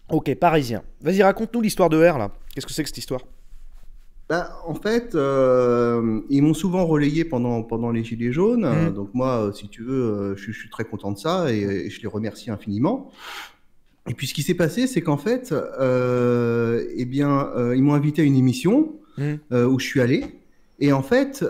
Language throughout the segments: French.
Ok, parisien. Vas-y, raconte-nous l'histoire de R, là. Qu'est-ce que c'est que cette histoire? Bah, en fait, ils m'ont souvent relayé pendant les Gilets jaunes. Hmm. Donc moi, si tu veux, je suis très content de ça et je les remercie infiniment. Et puis ce qui s'est passé, c'est qu'en fait, ils m'ont invité à une émission Hmm. où je suis allé. Et en fait,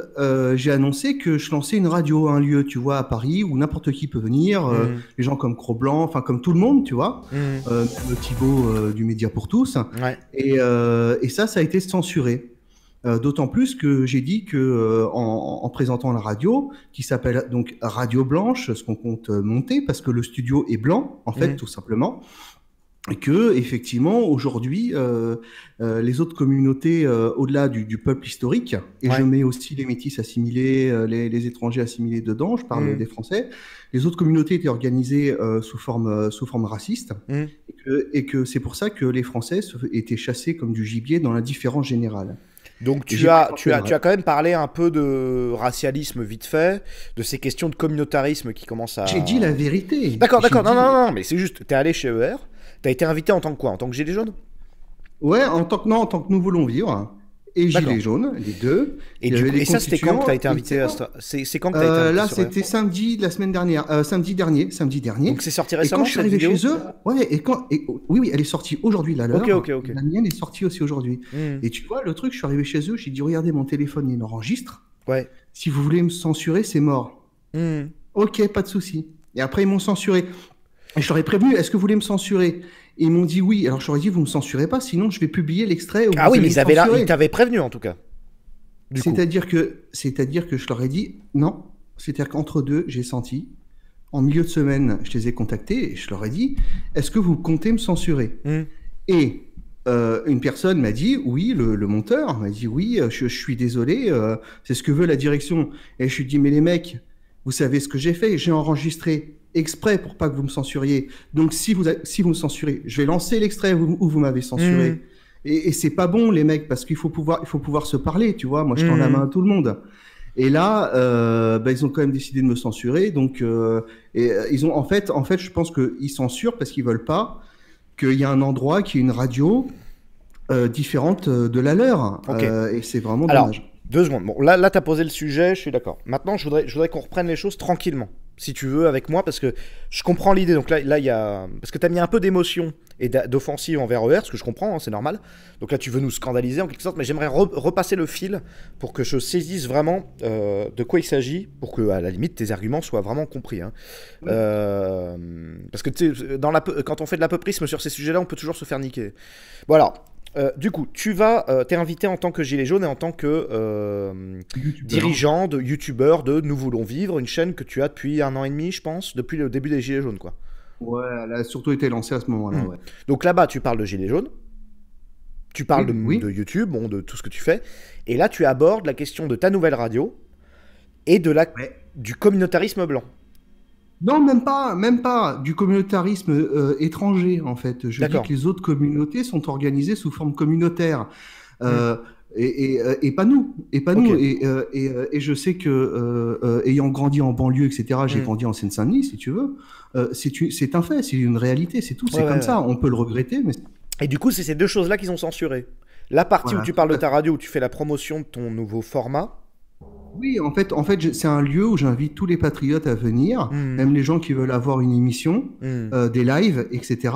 j'ai annoncé que je lançais une radio, un lieu, tu vois, à Paris, où n'importe qui peut venir, Hmm. les gens comme Cro-Blanc, enfin comme tout le monde, tu vois, Hmm. même Thibaut du Média pour tous. Ouais. Et ça a été censuré. D'autant plus que j'ai dit que en présentant la radio, qui s'appelle donc Radio Blanche, ce qu'on compte monter, parce que le studio est blanc, en fait, Hmm. tout simplement, et que effectivement aujourd'hui les autres communautés au-delà du peuple historique, et je Ouais. mets aussi les métis assimilés, les étrangers assimilés dedans, je parle Hmm. des Français, les autres communautés étaient organisées sous forme raciste, Hmm. et que c'est pour ça que les Français étaient chassés comme du gibier dans l'indifférence générale. Donc Et tu j'ai as, présenté tu la as, tu as quand même parlé un peu de racialisme vite fait, de ces questions de communautarisme qui commencent J'ai dit la à... vérité. D'accord, J'ai d'accord, non, dit, non, non, mais c'est juste, t'es allé chez ER, t'as été invité en tant que quoi? En tant que gilet jaune? ouais, en tant que nous voulons vivre, et D'accord. Gilets jaunes, les deux. Et Il y du avait coup, les et ça c'était quand que constituants, t'as été et tu sais invité à quoi? c'est quand que t'as été invité Là, sur ER? c'était samedi de la semaine dernière, samedi Donc dernier. c'est sorti Et quand récemment je suis cette arrivé vidéo? chez eux, ouais, oui, oui, elle est sortie aujourd'hui, la Ok, ok, leur. ok. La mienne est sortie aussi aujourd'hui. Hmm. Et tu vois, le truc, je suis arrivé chez eux, j'ai dit, regardez, mon téléphone, il enregistre. Ouais. Si vous voulez me censurer, c'est mort. Hmm. Ok, pas de souci. Et après, ils m'ont censuré. Et je leur ai prévenu, est-ce que vous voulez me censurer? Et ils m'ont dit oui. Alors je leur ai dit, vous me censurez pas, sinon je vais publier l'extrait où Ah vous oui, mais allez me ils avaient là, ils censurer. t'avaient prévenu en tout cas. Du coup. C'est-à-dire que je leur ai dit non. C'est-à-dire qu'entre deux, j'ai senti. En milieu de semaine, je les ai contactés et je leur ai dit, est-ce que vous comptez me censurer? Hmm. Et une personne m'a dit, oui, le monteur m'a dit, oui, je suis désolé, c'est ce que veut la direction. Et je lui ai dit, mais les mecs, vous savez ce que j'ai fait? J'ai enregistré exprès pour pas que vous me censuriez. Donc si vous me censurez, je vais lancer l'extrait où vous m'avez Hmm. censuré. Et c'est pas bon, les mecs, parce il faut pouvoir se parler, tu vois. Moi, je tends la main Hmm. à tout le monde. Et là, ils ont quand même décidé de me censurer. Donc, ils ont, en fait, je pense qu'ils censurent parce qu'ils veulent pas qu'il y ait un endroit qui ait une radio différente de la leur. Ok. Et c'est vraiment Alors, dommage. 2 secondes. Bon, là t'as posé le sujet, je suis d'accord. Maintenant, je voudrais qu'on reprenne les choses tranquillement, si tu veux, avec moi, parce que je comprends l'idée. Donc là, il y a. Parce que t'as mis un peu d'émotion et d'offensive envers ER, ce que je comprends, hein, c'est normal. Donc là, tu veux nous scandaliser en quelque sorte, mais j'aimerais repasser le fil pour que je saisisse vraiment de quoi il s'agit, pour que, à la limite, tes arguments soient vraiment compris, hein. Parce que, tu sais, quand on fait de l'apoprisme sur ces sujets-là, on peut toujours se faire niquer. Bon, alors. Du coup, t'es invité en tant que gilet jaune et en tant que YouTubeur. dirigeant, de youtubeur de Nous Voulons Vivre, une chaîne que tu as depuis 1 an et demi, je pense, depuis le début des gilets jaunes, quoi. Ouais, elle a surtout été lancée à ce moment-là, Hmm. ouais. Donc là-bas, tu parles de gilets jaunes, tu parles Oui, de oui. YouTube, bon, de tout ce que tu fais, et là, tu abordes la question de ta nouvelle radio et Ouais. du communautarisme blanc. Non, même pas, même pas. Du communautarisme étranger, en fait. Je dis D'accord. que les autres communautés sont organisées sous forme communautaire. Hmm. Euh, et pas nous. Et pas Ok. nous. Et je sais que, ayant grandi en banlieue, etc., j'ai Hmm. grandi en Seine-Saint-Denis, si tu veux, c'est un fait, c'est une réalité, c'est tout. Ouais, C'est ouais, comme ouais. ça. On peut le regretter, mais Et du coup, c'est ces deux choses-là qu'ils ont censurées. La partie où voilà, tu tout parles de à ta fait. radio, où tu fais la promotion de ton nouveau format. Oui, en fait, c'est un lieu où j'invite tous les patriotes à venir, Hmm. même les gens qui veulent avoir une émission, Hmm. des lives, etc.,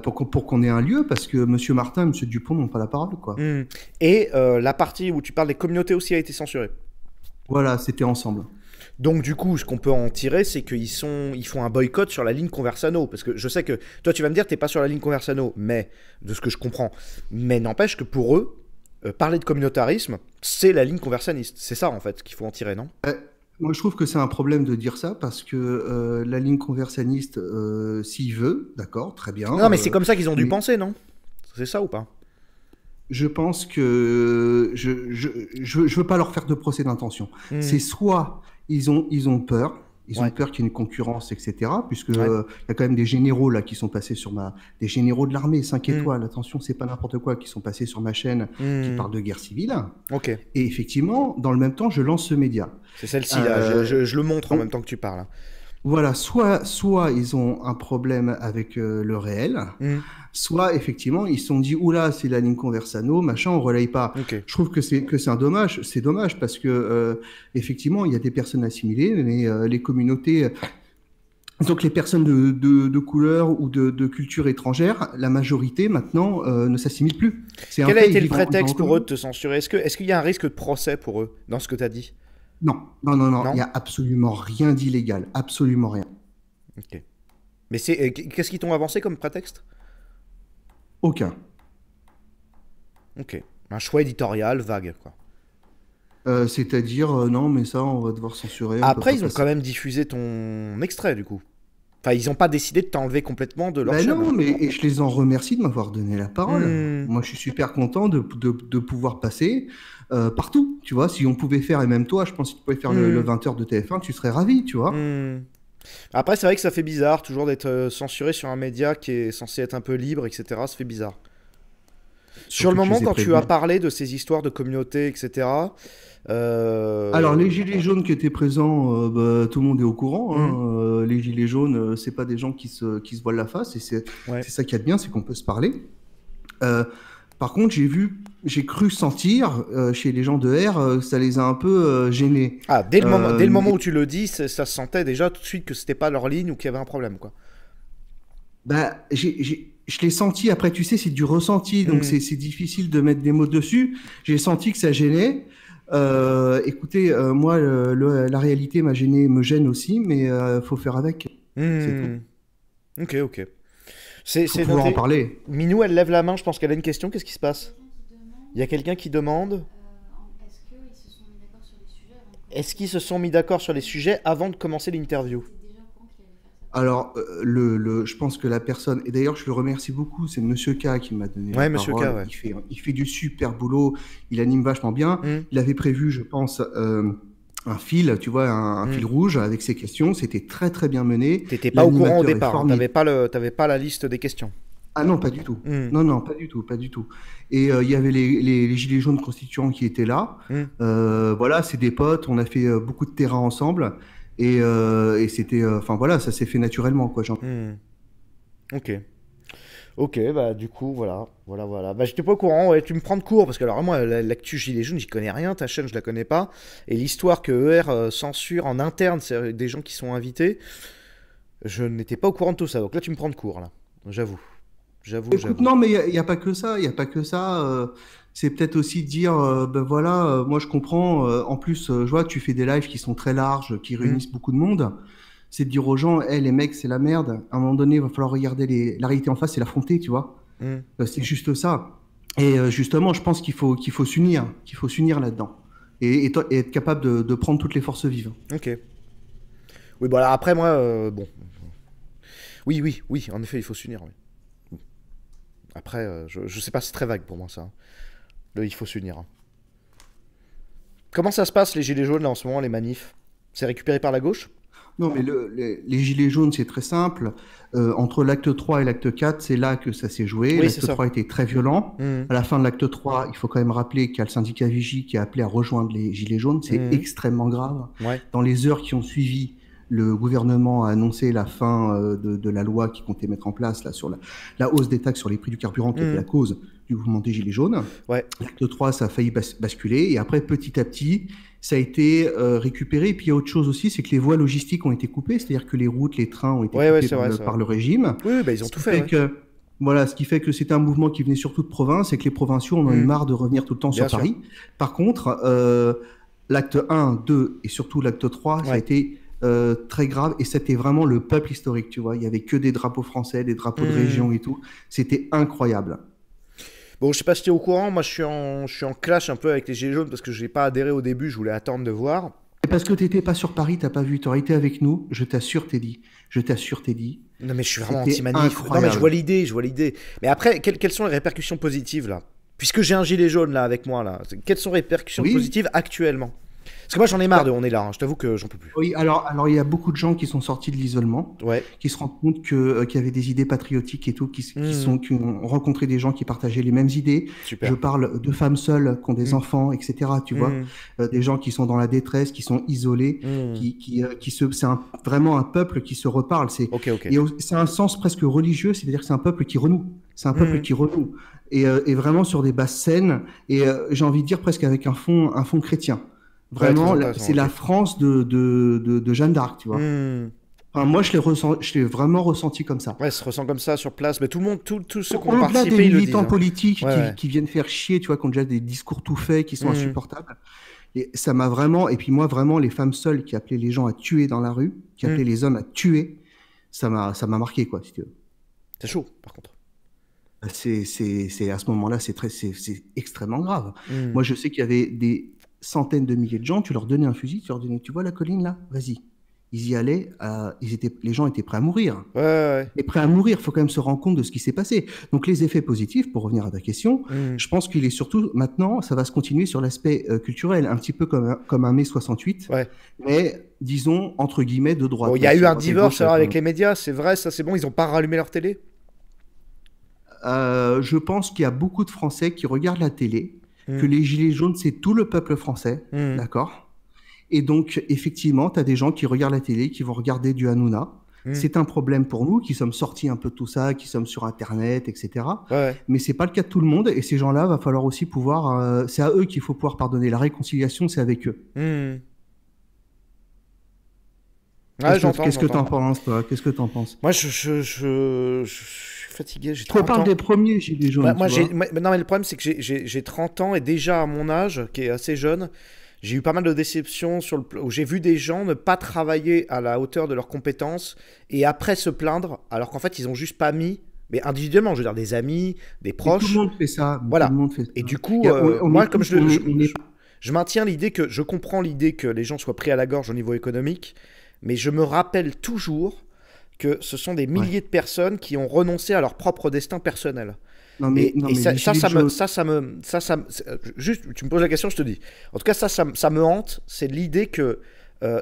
pour qu'on ait un lieu, parce que Monsieur Martin et Monsieur Dupont n'ont pas la parole, quoi. Hmm. Et la partie où tu parles des communautés aussi a été censurée. Voilà, c'était ensemble. Donc du coup, ce qu'on peut en tirer, c'est ils font un boycott sur la ligne Conversano. Parce que je sais que toi, tu vas me dire, t'es pas sur la ligne Conversano, mais de ce que je comprends. Mais n'empêche que pour eux, parler de communautarisme, c'est la ligne conversaniste. C'est ça en fait qu'il faut en tirer, non? Moi, je trouve que c'est un problème de dire ça, parce que la ligne conversaniste, s'il veut, d'accord, très bien, Non, mais c'est comme ça qu'ils ont dû mais penser, non? C'est ça ou pas? je pense que je veux pas leur faire de procès d'intention. Hmm. C'est soit ils ont peur. Ils ont Ouais, peur qu'il y ait une concurrence, etc. Puisque ouais. y a quand même des généraux là qui sont passés sur des généraux de l'armée 5 Hmm. étoiles. Attention, c'est pas n'importe quoi, qui sont passés sur ma chaîne, qui Hmm. parlent de guerre civile. Ok. Et effectivement, dans le même temps, je lance ce média. C'est celle-ci là. Euh, Je le montre en donc même temps que tu parles, hein. Voilà, soit ils ont un problème avec le réel, Hmm. soit effectivement ils se sont dit oula c'est la ligne Conversano, machin, on relaye pas. Ok. Je trouve que c'est un dommage, c'est dommage parce que effectivement il y a des personnes assimilées, mais les communautés, donc les personnes de couleur ou de culture étrangère, la majorité maintenant ne s'assimile plus. C'est un Quel a fait été le évident. prétexte pour eux de te censurer? Est-ce qu'il y a un risque de procès pour eux dans ce que tu as dit? Non, non, non, non, il y Non? a absolument rien d'illégal, absolument rien, Ok. Mais qu'est-ce qu'ils t'ont avancé comme prétexte? aucun. Ok. Un choix éditorial vague, quoi. C'est-à-dire, non, mais ça, on va devoir censurer, on peut Après, pas ils ont quand passer. même diffusé ton extrait, du coup. Enfin, ils n'ont pas décidé de t'enlever complètement de leur Ben chaîne. non, mais et je les en remercie de m'avoir donné la parole. Hmm. Moi, je suis super content de pouvoir passer partout, tu vois. Si on pouvait faire, et même toi, je pense que tu pouvais faire le Hmm. 20h de TF1, tu serais ravi, tu vois. Hmm. Après, c'est vrai que ça fait bizarre, toujours d'être censuré sur un média qui est censé être un peu libre, etc. Ça fait bizarre. Sur le Surtout que je moment, les ai quand tu as prévenus. parlé de ces histoires de communauté, etc., Alors, euh, les gilets jaunes qui étaient présents, bah, tout le monde est au courant, hmm, hein. Les gilets jaunes, c'est pas des gens qui se voilent la face, et ouais. c'est ça qui est bien, c'est qu'on peut se parler. Euh, Par contre, j'ai cru sentir chez les gens de R, ça les a un peu gênés. Ah, dès le moment Mais où tu le dis, ça se sentait déjà tout de suite que c'était pas leur ligne ou qu'il y avait un problème, quoi. bah, je l'ai senti. Après, tu sais, c'est du ressenti, donc Hmm, c'est difficile de mettre des mots dessus. J'ai senti que ça gênait. Écoutez, moi, la réalité m'a gêné, me gêne aussi, mais faut faire avec. C'est tout. hmm. Ok, ok. Faut C'est pouvoir en noté. parler. Minou, elle lève la main, je pense qu'elle a une question. Qu'est-ce qui se passe? Il y a quelqu'un qui demande est-ce qu'ils se sont mis d'accord sur les sujets avant de commencer l'interview? Alors, je pense que la personne, et d'ailleurs je le remercie beaucoup, c'est Monsieur K qui m'a donné la Ouais, monsieur K, parole. ouais. Il fait du super boulot, il anime vachement bien. Hmm, Il avait prévu, je pense, un fil, tu vois, un hmm. fil rouge avec ses questions. C'était très très bien mené. T'étais pas au courant au L'animateur est départ, hein. formidable. T'avais pas la liste des questions. Ah non, pas du tout. Hmm, Non, non, pas du tout, pas du tout. Et il y avait les Gilets jaunes constituants qui étaient là. hmm, Voilà, c'est des potes, on a fait beaucoup de terrain ensemble. Et c'était, enfin voilà, ça s'est fait naturellement, quoi. hmm. Ok. Ok, bah du coup, voilà. Bah j'étais pas au courant, ouais, tu me prends de court, parce que alors moi, l'actu Gilets jaunes, j'y connais rien, ta chaîne, je la connais pas. Et l'histoire que ER censure en interne, c'est des gens qui sont invités, je n'étais pas au courant de tout ça. Donc là, tu me prends de court, là. J'avoue. Écoute, J'avoue. non, mais il y a pas que ça, il y a pas que ça. C'est peut-être aussi dire, ben voilà, moi je comprends. En plus, je vois que tu fais des lives qui sont très larges, qui Hmm, réunissent beaucoup de monde. C'est de dire aux gens, hé les mecs, c'est la merde. À un moment donné, il va falloir regarder la réalité en face et l'affronter, tu vois. hmm. C'est juste ça. Et justement, je pense qu'il faut s'unir là-dedans. Et être capable de prendre toutes les forces vives. Ok. Oui, bon, alors après, moi, bon. Oui, en effet, il faut s'unir, oui. Après, je sais pas, c'est très vague pour moi, ça, hein. Il faut s'unir, hein. Comment ça se passe, les gilets jaunes, là, en ce moment, les manifs? C'est récupéré par la gauche? Non, mais les gilets jaunes, c'est très simple. Entre l'acte 3 et l'acte 4, c'est là que ça s'est joué. Oui, c'est L'acte ça. 3 était très violent. Hmm, À la fin de l'acte 3, il faut quand même rappeler qu'il y a le syndicat Vigie qui a appelé à rejoindre les gilets jaunes. C'est hmm. extrêmement grave. Ouais. Dans les heures qui ont suivi, le gouvernement a annoncé la fin de la loi qui comptait mettre en place là, sur la hausse des taxes sur les prix du carburant qui était Hmm, la cause du mouvement des gilets jaunes. ouais. L'acte 3, ça a failli basculer. Et après, petit à petit, ça a été récupéré. Et puis, il y a autre chose aussi, c'est que les voies logistiques ont été coupées. C'est-à-dire que les routes, les trains ont été Ouais, coupés c'est par vrai, le, c'est vrai. par le régime. Oui, oui, bah, ils ont Ce tout qui fait, fait ouais. que, voilà, ce qui fait que c'était un mouvement qui venait surtout de province et que les provinciaux en ont eu Hmm, marre de revenir tout le temps bien sur sûr. Paris. Par contre, l'acte 1, 2 et surtout l'acte 3, ça a Ouais. été très grave. Et c'était vraiment le peuple historique, tu vois. Il y avait que des drapeaux français, des drapeaux de Hmm. région et tout. C'était incroyable. Bon, je sais pas si t'es au courant, moi je suis en clash un peu avec les Gilets jaunes parce que j'ai pas adhéré au début, je voulais attendre de voir. Et parce que t'étais pas sur Paris, t'as pas vu, t'aurais été avec nous, je t'assure, t'es dit. Je t'assure, t'es dit. Non, mais je suis vraiment C'était anti-manif. Non, mais incroyable. je vois l'idée. Mais après, quelles sont les répercussions positives là? Puisque j'ai un gilet jaune là avec moi là, quelles sont les répercussions Oui, positives actuellement? Parce que moi, j'en ai marre de on est là, hein. Je t'avoue que j'en peux plus. Oui, alors il y a beaucoup de gens qui sont sortis de l'isolement, Ouais. qui se rendent compte qu'il y avait des idées patriotiques et tout, Mmh. qui ont rencontré des gens qui partageaient les mêmes idées. Je Super. parle de femmes seules qui ont des Mmh. enfants, etc. Tu vois, Mmh. des gens qui sont dans la détresse, qui sont isolés, Mmh. c'est vraiment un peuple qui se reparle. Ok, ok. C'est un sens presque religieux, c'est-à-dire que c'est un peuple qui renoue. C'est un peuple Mmh. qui renoue. Et vraiment sur des bases saines, et j'ai envie de dire presque avec un fond chrétien. Ouais, très Vraiment, intéressant, c'est ok. la France de Jeanne d'Arc, tu vois. Mmh. Enfin, moi, je l'ai vraiment ressenti comme ça. Ouais, ça se ressent comme ça sur place. Mais tout le monde, tous ceux qui ont Au-delà des participé, ils le disent, militants hein. politiques Ouais, ouais. qui viennent faire chier, tu vois, qui ont déjà des discours tout faits, qui sont Mmh. insupportables. Et ça m'a vraiment, et puis moi, vraiment, les femmes seules qui appelaient les gens à tuer dans la rue, qui Mmh. appelaient les hommes à tuer, ça m'a marqué, quoi, si tu veux. C'est chaud, par contre. À ce moment-là, c'est extrêmement grave. Mmh. Moi, je sais qu'il y avait des centaines de milliers de gens, tu leur donnais un fusil, tu leur donnais, tu vois la colline là? Vas-y. Ils y allaient, les gens étaient prêts à mourir. Ouais, ouais, Et prêts à mourir, il faut quand même se rendre compte de ce qui s'est passé. Donc les effets positifs, pour revenir à ta question, ouais. Mmh. je pense qu'il est surtout, maintenant, ça va se continuer sur l'aspect culturel, un petit peu comme un mai 68, Ouais. mais disons, entre guillemets, de droite. Bon, il y a Même si eu un droite et divorce gauche, alors, avec les médias, c'est vrai, ça c'est bon, ils ont pas rallumé leur télé? Je pense qu'il y a beaucoup de Français qui regardent la télé, que Mmh. les Gilets jaunes, c'est tout le peuple français, Mmh. d'accord? Et donc, effectivement, tu as des gens qui regardent la télé, qui vont regarder du Hanouna. Mmh. C'est un problème pour nous, qui sommes sortis un peu de tout ça, qui sommes sur Internet, etc. Ouais, ouais. Mais c'est pas le cas de tout le monde, et ces gens-là, va falloir aussi pouvoir... c'est à eux qu'il faut pouvoir pardonner. La réconciliation, c'est avec eux. Mmh. Ouais, j'entends, Qu'est-ce que j'entends. t'en penses, toi? Qu'est-ce que t'en penses? Moi, je suis fatigué, j'ai Je te 30 parle ans. des premiers Gilets Bah, jaunes, tu vois. non, mais le problème, c'est que j'ai 30 ans et déjà à mon âge, qui est assez jeune, j'ai eu pas mal de déceptions où j'ai vu des gens ne pas travailler à la hauteur de leurs compétences et après se plaindre, alors qu'en fait, ils ont juste pas mis, mais individuellement, je veux dire, des amis, des Mais tout le proches, monde fait ça. Tout le voilà. monde fait ça. Et du coup, On moi, est comme tous, on est... je maintiens l'idée que, je comprends l'idée que les gens soient pris à la gorge au niveau économique, mais je me rappelle toujours que ce sont des Ouais. milliers de personnes qui ont renoncé à leur propre destin personnel. Non, Et mais les Gilets jaunes... juste, tu me poses la question, je te dis. En tout cas, ça me hante. C'est l'idée que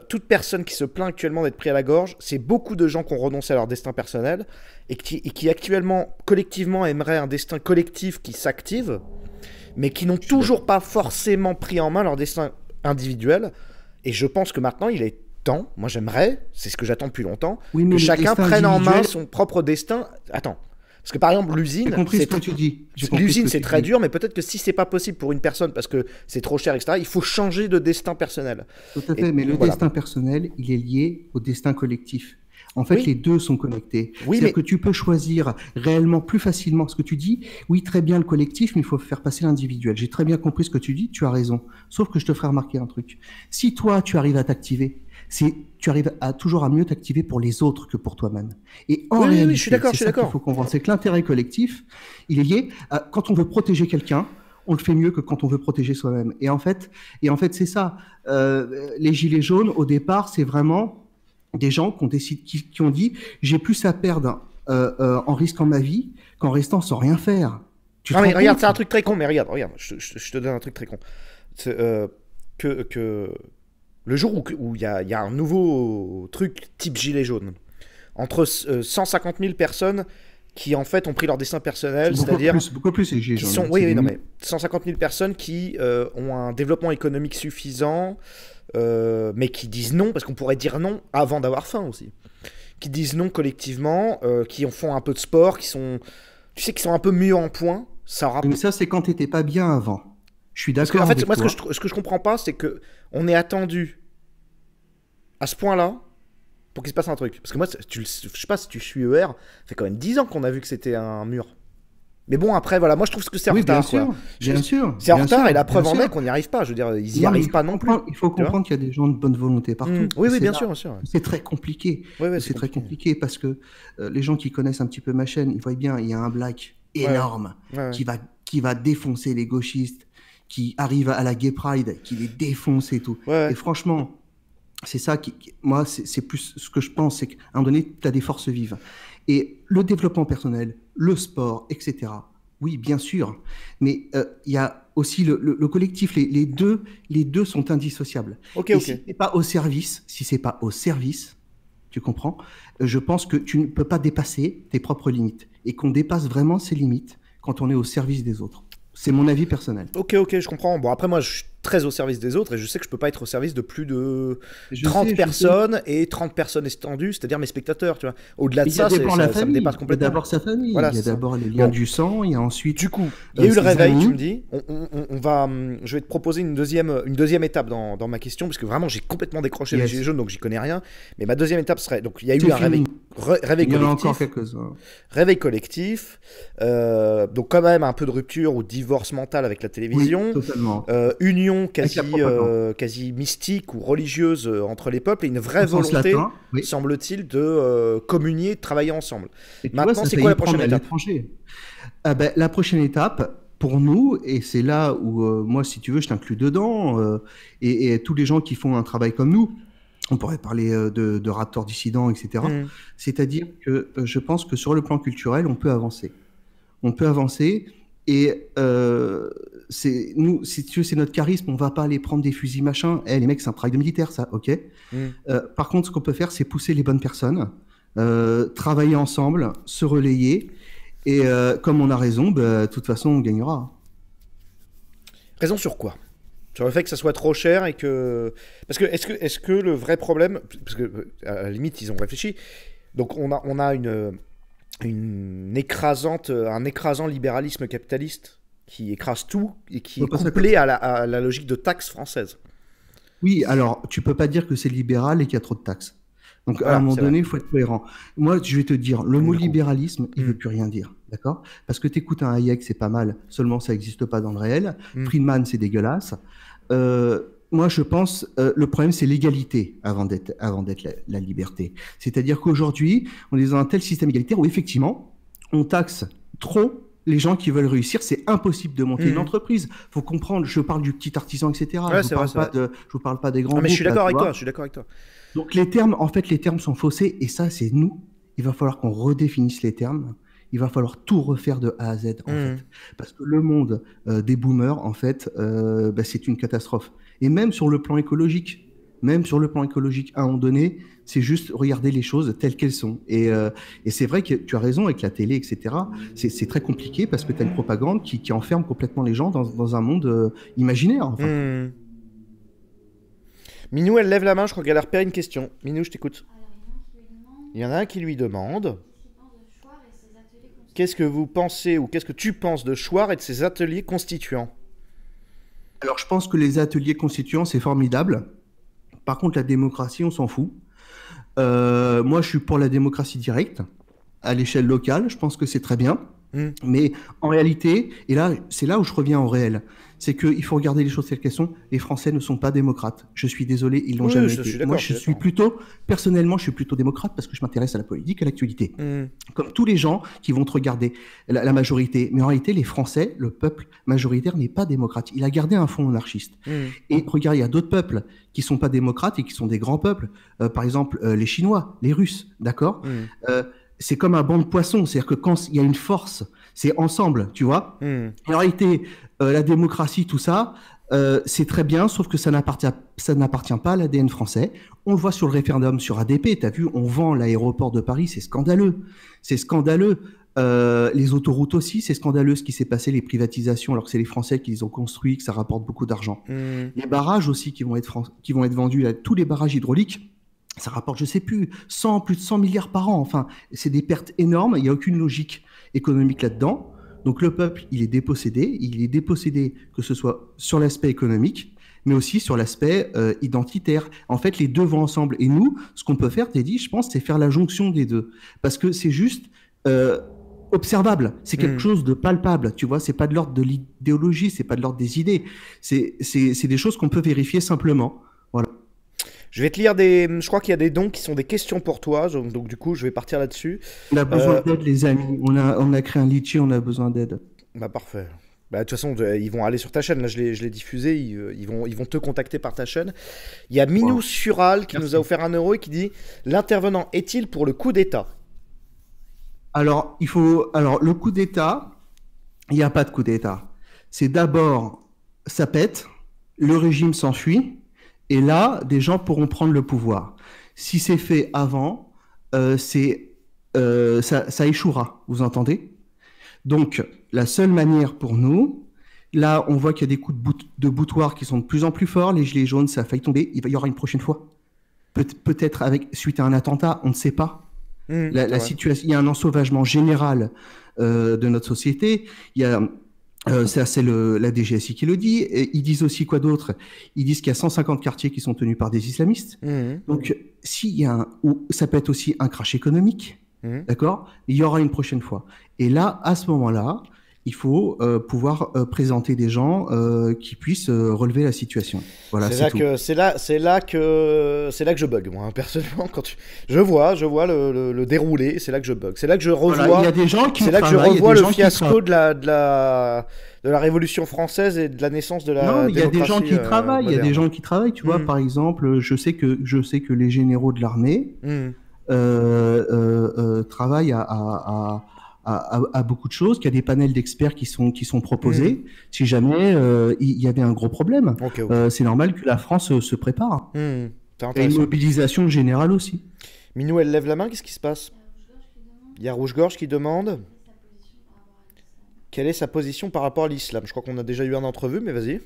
toute personne qui se plaint actuellement d'être pris à la gorge, c'est beaucoup de gens qui ont renoncé à leur destin personnel et qui actuellement, collectivement, aimeraient un destin collectif qui s'active, mais qui n'ont toujours pas forcément pris en main leur destin individuel. Et je pense que maintenant, il est temps, moi j'aimerais, c'est ce que j'attends depuis longtemps, Oui, mais que le chacun destin prenne en main individuel... son propre destin. Attends. Parce que par exemple, J'ai l'usine, compris ce que tu dis. J'ai compris ce l'usine que c'est tu très dis. dur, mais peut-être que si c'est pas possible pour une personne parce que c'est trop cher, etc., il faut changer de destin personnel. Tout à Et fait, mais le voilà. destin personnel, il est lié au destin collectif. En fait, Oui, les deux sont connectés. oui, C'est-à-dire mais que tu peux choisir réellement plus facilement ce que tu dis. Oui, très bien le collectif, mais il faut faire passer l'individuel. J'ai très bien compris ce que tu dis, tu as raison. Sauf que je te ferai remarquer un truc. Si toi, tu arrives à t'activer, tu arrives toujours à mieux t'activer pour les autres que pour toi-même. Et en oui, oui, réalité, oui, je suis d'accord, je c'est suis ça qu'il d'accord. faut comprendre, c'est que l'intérêt collectif, il est lié à quand on veut protéger quelqu'un, on le fait mieux que quand on veut protéger soi-même. Et en fait, c'est ça. Les gilets jaunes, au départ, c'est vraiment des gens qui ont dit j'ai plus à perdre en risquant ma vie qu'en restant sans rien faire. Tu te Non mais rends regarde, compte? c'est un truc très con, mais regarde, je te donne un truc très con. C'est, que le jour où il y a un nouveau truc type gilet jaune, entre 150 000 personnes qui en fait ont pris leur destin personnel, c'est-à-dire Beaucoup plus les gilets qui jaunes. sont, C'est oui, des non milliers. mais 150 000 personnes qui ont un développement économique suffisant, mais qui disent non, parce qu'on pourrait dire non avant d'avoir faim aussi, qui disent non collectivement, qui font un peu de sport, qui sont, tu sais, qui sont un peu mieux en point. Ça aura... Mais ça, c'est quand t'étais pas bien avant. Je suis Parce que, d'accord en fait, avec moi, toi. ce que je comprends pas, c'est que on est attendu à ce point-là pour qu'il se passe un truc. Parce que moi, je sais pas si tu suis ER, ça fait quand même 10 ans qu'on a vu que c'était un mur. Mais bon, après, voilà, moi je trouve que c'est en Oui, bien retard, quoi. sûr, bien sûr. C'est en bien retard sûr, et la bien preuve en sûr. est qu'on n'y arrive pas. Je veux dire, ils y Non, mais arrivent pas non plus. il faut Tu vois. comprendre qu'il y a des gens de bonne volonté partout. Oui, oui, C'est bien là. sûr, bien sûr. C'est très compliqué. Ouais, ouais, C'est très compliqué parce que les gens qui connaissent un petit peu ma chaîne, ils voient bien, il y a un black Ouais, énorme ouais. qui va défoncer les gauchistes, qui arrive à la Gay Pride, qui les défonce et tout. Ouais. Et franchement, c'est ça moi, c'est plus ce que je pense, c'est qu'à un moment donné, tu as des forces vives. Et le développement personnel, le sport, etc., Oui, bien sûr. Mais il y a aussi le collectif. Les deux sont indissociables. Ok, Et ok. si c'est pas au service, si c'est pas au service, tu comprends? Je pense que tu ne peux pas dépasser tes propres limites et qu'on dépasse vraiment ses limites quand on est au service des autres. C'est mon avis personnel. Ok, ok, je comprends. Bon, après, moi, je suis très au service des autres et je sais que je peux pas être au service de plus de Je 30 sais, je sais. personnes et 30 personnes étendues, c'est-à-dire mes spectateurs, tu vois. Au-delà de Il y a ça, d'abord la ça me dépasse famille. Il y a complètement. d'abord sa famille. Voilà, Il y a c'est ça. d'abord les liens Bon, du sang. Il y a du ensuite coup, il y a eu le ses réveil, tu me amis. dis. On va, je vais te proposer une deuxième étape dans ma question, parce que vraiment, j'ai complètement décroché les Gilets Yes. jaunes, donc j'y connais rien. Mais ma deuxième étape serait, donc il y a eu C'est un réveil, fini. réveil Il y en a encore collectif. quelques-uns. Réveil collectif, donc quand même un peu de rupture ou divorce mental avec la Oui, télévision, totalement. union Avec la propagande. quasi mystique ou religieuse entre les peuples et une vraie Au sens volonté, latin, oui. semble-t-il, de communier, de travailler ensemble. Et tu vois, Maintenant, ça a c'est quoi failli la prochaine prendre à étape? l'étranger. Ah ben, la prochaine étape, pour nous, et c'est là où, moi, si tu veux, je t'inclus dedans, et tous les gens qui font un travail comme nous, on pourrait parler de Raptor dissident, etc. Hmm. C'est-à-dire que je pense que sur le plan culturel, on peut avancer. On peut avancer, et c'est nous, si tu veux, c'est notre charisme. On va pas aller prendre des fusils machin. Eh, les mecs, c'est un travail de militaire, ça, ok. Hmm. Par contre, ce qu'on peut faire, c'est pousser les bonnes personnes, travailler ensemble, se relayer. Et comme on a raison, bah, de toute façon, on gagnera. Raison sur quoi? Sur le fait que ça soit trop cher et que... Parce que est-ce que le vrai problème... Parce que à la limite, ils ont réfléchi. Donc on a un écrasant libéralisme capitaliste qui écrase tout et qui On est peut pas ça comme couplé ça. à la logique de taxe française. Oui, alors, tu peux pas dire que c'est libéral et qu'il y a trop de taxes. Donc, à un Voilà, moment c'est vrai. donné, il faut être cohérent. Moi, je vais te dire, le mot Du coup. libéralisme, il Hmm. veut plus rien dire, d'accord? Parce que t'écoutes un Hayek, c'est pas mal, seulement ça n'existe pas dans le réel. Hmm. Friedman, c'est dégueulasse. Moi, je pense, le problème, c'est l'égalité avant d'être la liberté. C'est-à-dire qu'aujourd'hui, on est dans un tel système égalitaire où, effectivement, on taxe trop les gens qui veulent réussir. C'est impossible de monter une Hmm. entreprise. Faut comprendre, je parle du petit artisan, etc. Ouais, c'est vrai, c'est vrai. Je vous parle pas des Ah, grands mais je suis groupes, là, d'accord tu avec toi, vois. je suis d'accord avec toi. Donc les termes, en fait, les termes sont faussés et ça, c'est nous. Il va falloir qu'on redéfinisse les termes. Il va falloir tout refaire de A à Z, en Hmm. fait. Parce que le monde des boomers, en fait, bah, c'est une catastrophe. Et même sur le plan écologique, à un moment donné, c'est juste regarder les choses telles qu'elles sont. Et c'est vrai que tu as raison avec la télé, etc. C'est très compliqué parce que tu as une propagande qui enferme complètement les gens dans un monde imaginaire, en fin de compte. Hmm. Minou, elle lève la main, je crois qu'elle a repéré une question. Minou, je t'écoute. Il y en a un qui lui demande qu'est-ce que vous pensez ou qu'est-ce que tu penses de Chouard et de ses ateliers constituants? Alors, je pense que les ateliers constituants, c'est formidable. Par contre, la démocratie, on s'en fout. Moi, je suis pour la démocratie directe à l'échelle locale. Je pense que c'est très bien. Hmm. Mais en réalité, et là, c'est là où je reviens au réel, c'est qu'il faut regarder les choses telles qu'elles sont. Les Français ne sont pas démocrates. Je suis désolé, ils l'ont Oui, jamais je suis été. Moi, d'accord, je suis je suis d'accord. plutôt, personnellement, je suis plutôt démocrate parce que je m'intéresse à la politique, à l'actualité. Hmm. Comme tous les gens qui vont te regarder, la majorité. Mais en réalité, les Français, le peuple majoritaire n'est pas démocrate. Il a gardé un fond monarchiste. Hmm. Et regarde, il y a d'autres peuples qui sont pas démocrates et qui sont des grands peuples. Par exemple, les Chinois, les Russes, d'accord? Hmm. C'est comme un banc de poissons, c'est-à-dire que quand il y a une force, c'est ensemble, tu vois. Hmm. En réalité, la démocratie, tout ça, c'est très bien, sauf que ça n'appartient pas à l'ADN français. On le voit sur le référendum sur ADP, tu as vu, on vend l'aéroport de Paris, c'est scandaleux. C'est scandaleux. Les autoroutes aussi, c'est scandaleux ce qui s'est passé, les privatisations, alors que c'est les Français qui les ont construits, que ça rapporte beaucoup d'argent. Hmm. Les barrages aussi qui vont être vendus, là, tous les barrages hydrauliques, ça rapporte, je sais plus, plus de 100 milliards par an. Enfin, c'est des pertes énormes. Il n'y a aucune logique économique là-dedans. Donc le peuple, il est dépossédé. Il est dépossédé que ce soit sur l'aspect économique, mais aussi sur l'aspect identitaire. En fait, les deux vont ensemble. Et nous, ce qu'on peut faire, Teddy, je pense, c'est faire la jonction des deux. Parce que c'est juste observable. C'est quelque Hmm. chose de palpable. Tu vois, c'est pas de l'ordre de l'idéologie, c'est pas de l'ordre des idées. C'est des choses qu'on peut vérifier simplement. Voilà. Je vais te lire des. Je crois qu'il y a des dons qui sont des questions pour toi, donc du coup, je vais partir là-dessus. On a besoin Euh, d'aide, les amis. On a créé un litchi, on a besoin d'aide. Bah parfait. Bah, de toute façon, ils vont aller sur ta chaîne. Là, je l'ai diffusé. Ils vont te contacter par ta chaîne. Il y a Minou Wow. Sural qui nous Merci. a offert 1 € et qui dit l'intervenant est-il pour le coup d'État? Alors, le coup d'État, Il n'y a pas de coup d'État. C'est d'abord, ça pète, le régime s'enfuit, et là, des gens pourront prendre le pouvoir. Si c'est fait avant, ça échouera, vous entendez? Donc, la seule manière pour nous, là, on voit qu'il y a des coups de boutoir qui sont de plus en plus forts, les gilets jaunes, ça a failli tomber, il y aura une prochaine fois. Peut-être suite à un attentat, on ne sait pas. La situation, il y a un ensauvagement général de notre société. Il y a ça, c'est la DGSI qui le dit. Et ils disent aussi quoi d'autre? Ils disent qu'il y a 150 quartiers qui sont tenus par des islamistes. Donc, s'il y a ça peut être aussi un crash économique, d'accord? Il y aura une prochaine fois. Et là, à ce moment-là, il faut pouvoir présenter des gens qui puissent relever la situation. Voilà, c'est là que je bug, moi, hein, personnellement. Je vois le déroulé, c'est là que je bug. C'est là que je revois. Voilà, il y a des gens qui c'est là que je revois le fiasco de la Révolution française et de la naissance de la non, il y a des gens qui travaillent. Moderne. Il y a des gens qui travaillent. Tu vois, par exemple, je sais que les généraux de l'armée travaillent à beaucoup de choses, qu'il y a des panels d'experts qui sont proposés. Si jamais il y avait un gros problème, c'est normal que la France se prépare. Il y a une mobilisation générale aussi. Minou, elle lève la main, qu'est-ce qui se passe? Il y a Rouge-Gorge qui demande quelle est sa position par rapport à l'islam. Je crois qu'on a déjà eu un entrevue, mais vas-y.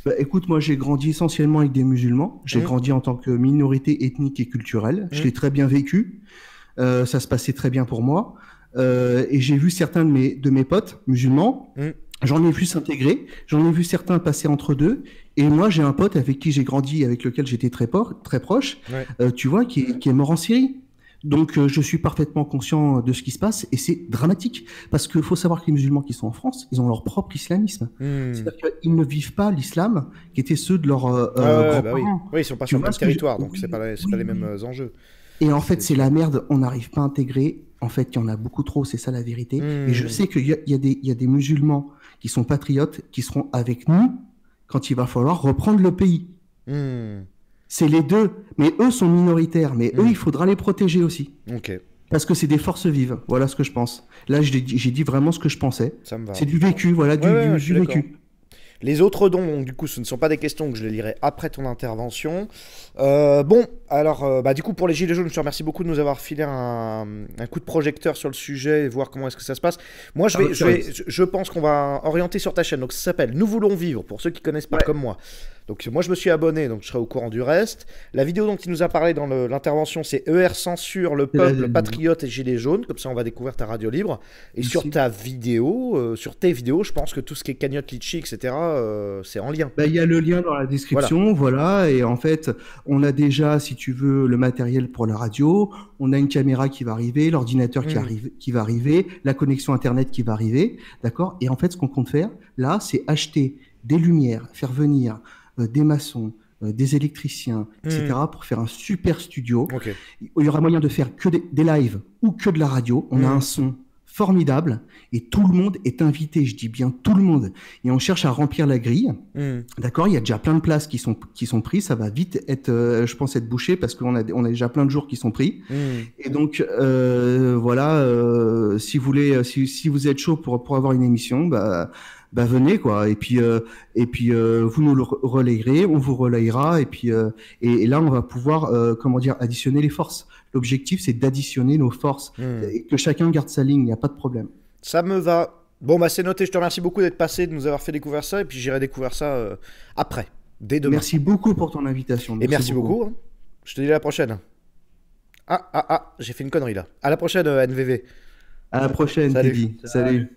Bah, écoute, moi j'ai grandi essentiellement avec des musulmans. J'ai grandi en tant que minorité ethnique et culturelle. Je l'ai très bien vécu. Ça se passait très bien pour moi. Et j'ai vu certains de mes potes musulmans, j'en ai vu s'intégrer, j'en ai vu certains passer entre deux, et moi j'ai un pote avec qui j'ai grandi, avec lequel j'étais très proche, tu vois, qui est mort en Syrie. Donc je suis parfaitement conscient de ce qui se passe, et c'est dramatique, parce qu'il faut savoir que les musulmans qui sont en France, ils ont leur propre islamisme. C'est-à-dire qu'ils ne vivent pas l'islam qui était ceux de leurs grands-parents. Oui, ils sont pas sur le même territoire, donc c'est pas les mêmes enjeux. Et en fait, c'est la merde, on n'arrive pas à intégrer. En fait, il y en a beaucoup trop, c'est ça la vérité. Et je sais qu'il y a des musulmans qui sont patriotes, qui seront avec nous quand il va falloir reprendre le pays. C'est les deux. Mais eux sont minoritaires. Mais eux, il faudra les protéger aussi. Parce que c'est des forces vives. Voilà ce que je pense. Là, j'ai dit vraiment ce que je pensais. C'est du vécu, voilà, du vécu. Les autres dons, donc, du coup, ce ne sont pas des questions que je les lirai après ton intervention. Bon, alors, du coup, pour les Gilets jaunes, je te remercie beaucoup de nous avoir filé un coup de projecteur sur le sujet et voir comment est-ce que ça se passe. Moi, je pense qu'on va orienter sur ta chaîne. Donc, ça s'appelle Nous voulons vivre, pour ceux qui ne connaissent pas comme moi. Donc, moi, je me suis abonné, donc je serai au courant du reste. La vidéo dont il nous a parlé dans l'intervention, c'est ER Censure, le peuple, patriote et Gilets jaunes. Comme ça, on va découvrir ta radio libre. Et sur ta vidéo, sur tes vidéos, je pense que tout ce qui est cagnotte, litchi, etc., c'est en lien. Il y a le lien dans la description, voilà. Et en fait, on a déjà, si tu veux, le matériel pour la radio. On a une caméra qui va arriver, l'ordinateur qui va arriver, la connexion Internet qui va arriver. D'accord? Et en fait, ce qu'on compte faire, là, c'est acheter des lumières, faire venir des maçons, des électriciens, etc. pour faire un super studio. Il y aura moyen de faire que des lives ou que de la radio. On a un son formidable et tout le monde est invité, je dis bien tout le monde. Et on cherche à remplir la grille. D'accord, il y a déjà plein de places qui sont prises. Ça va vite être, je pense, être bouché parce qu'on a déjà plein de jours qui sont pris. Et donc voilà, si vous voulez, si vous êtes chaud pour avoir une émission, venez quoi. Et puis vous nous le relayerez, on vous relayera et là on va pouvoir additionner les forces. L'objectif c'est d'additionner nos forces et que chacun garde sa ligne, il n'y a pas de problème. Ça me va. Bon c'est noté, je te remercie beaucoup d'être passé, de nous avoir fait découvrir ça et puis j'irai découvrir ça après, dès demain. Merci beaucoup pour ton invitation. Merci beaucoup. Hein. Je te dis à la prochaine. J'ai fait une connerie là. À la prochaine NVV. À la prochaine, Teddy. Salut.